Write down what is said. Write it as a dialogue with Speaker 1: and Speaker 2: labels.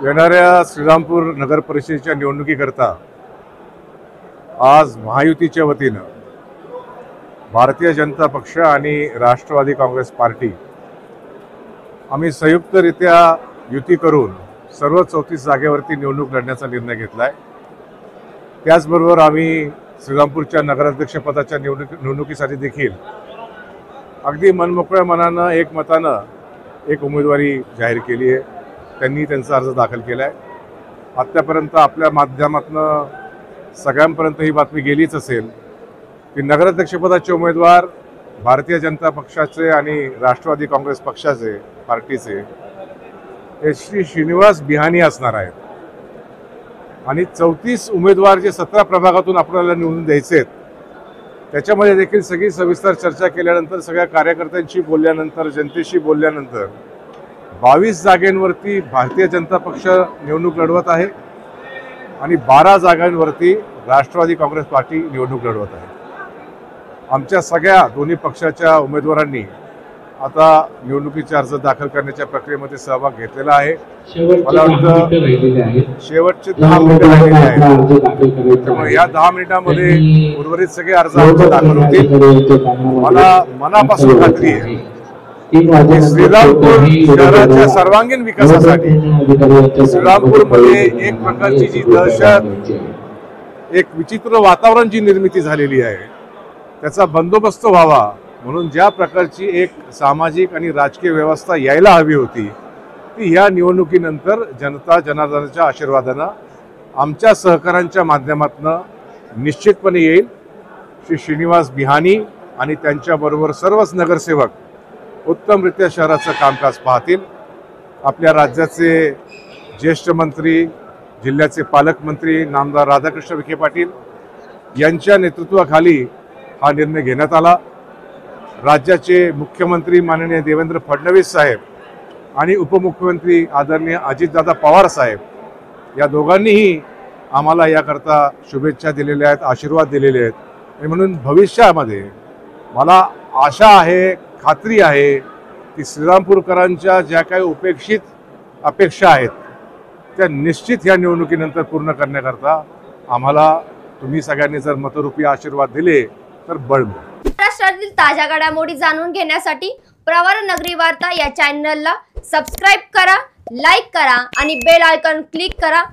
Speaker 1: येणाऱ्या श्रीरामपूर नगर परिषदेच्या निवडणुकीकरता आज महायुतीच्या वतीनं भारतीय जनता पक्ष आणि राष्ट्रवादी काँग्रेस पार्टी आम्ही संयुक्तरित्या युती करून सर्व 34 जागेवरती निवडणूक लढण्याचा निर्णय घेतला आहे। त्याचबरोबर आम्ही श्रीरामपूरच्या नगराध्यक्षपदाच्या निवडणुकीसाठी देखील अगदी मनमोकळ्या मनानं एकमतानं एक उमेदवारी जाहीर केली आहे। त्यांनी त्यांचा अर्ज दाखल केला आहे। आत्तापर्यंत आपल्या माध्यमातून सगळ्यांपर्यंत ही बातमी गेलीच असेल की नगराध्यक्षपदाचे उमेदवार भारतीय जनता पक्षाचे आणि राष्ट्रवादी काँग्रेस पक्षाचे पार्टीचे श्री श्रीनिवास बिहानी असणार आहेत आणि 34 उमेदवार जे 17 प्रभागातून आपल्याला निवडून द्यायचे आहेत त्याच्यामध्ये देखील सगळी सविस्तर चर्चा केल्यानंतर सगळ्या कार्यकर्त्यांशी बोलल्यानंतर जनतेशी बोलल्यानंतर 22 जागांवरती भारतीय जनता पक्ष निवडणूक लढवत आहे आणि 12 जागांवरती राष्ट्रवादी काँग्रेस पार्टी निवडणूक लढवत आहे। आमच्या सगळ्या दोन्ही पक्षाच्या उमेदवारांनी आता निवडणुकीचे अर्ज दाखल करण्याच्या प्रक्रियेमध्ये सहभाग घेतलेला आहे। मला वाटतं शेवटचे 10 मिनिटं राहिलेले आहेत, त्यामुळे या 10 मिनिटांमध्ये उर्वरित सगळे अर्ज आमचे दाखल होतील। मला मनापासून खात्री आहे की श्रीरामपूर शहराच्या सर्वांगीण विकासासाठी श्रीरामपूरमध्ये एक प्रकारची जी दहशत, एक विचित्र वातावरण जी निर्मिती झालेली आहे त्याचा बंदोबस्त व्हावा म्हणून ज्या प्रकारची एक सामाजिक आणि राजकीय व्यवस्था यायला हवी होती ती ह्या निवडणुकीनंतर जनता जनार्दनाच्या आशीर्वादानं आमच्या सहकाऱ्यांच्या माध्यमातून निश्चितपणे येईल। श्री श्रीनिवास बिहानी आणि त्यांच्याबरोबर सर्वच नगरसेवक उत्तमरित्या शहराचं कामकाज पाहतील। आपल्या राज्याचे ज्येष्ठ मंत्री, जिल्ह्याचे पालकमंत्री नामदार राधाकृष्ण विखे पाटील यांच्या नेतृत्वाखाली हा निर्णय घेण्यात आला। राज्याचे मुख्यमंत्री माननीय देवेंद्र फडणवीस साहेब आणि उपमुख्यमंत्री आदरणीय अजितदादा पवार साहेब या दोघांनीही आम्हाला याकरता शुभेच्छा दिलेल्या आहेत, आशीर्वाद दिलेले आहेत। आणि म्हणून भविष्यामध्ये मला आशा आहे, खात्री आहे की श्रीरामपूरकरांच्या ज्या काही उपेक्षित अपेक्षा आहेत त्या निश्चित ह्या निवडणुकीनंतर पूर्ण करण्याकरता आम्हाला तुम्ही सगळ्यांनी जर मतरूपी आशीर्वाद दिले तर बळ मिळेल।
Speaker 2: महाराष्ट्रातील ताज्या घडामोडी जाणून घेण्यासाठी प्रवरा नगरी वार्ता या चॅनलला सबस्क्राइब करा, लाईक करा आणि बेल आयकॉन क्लिक करा।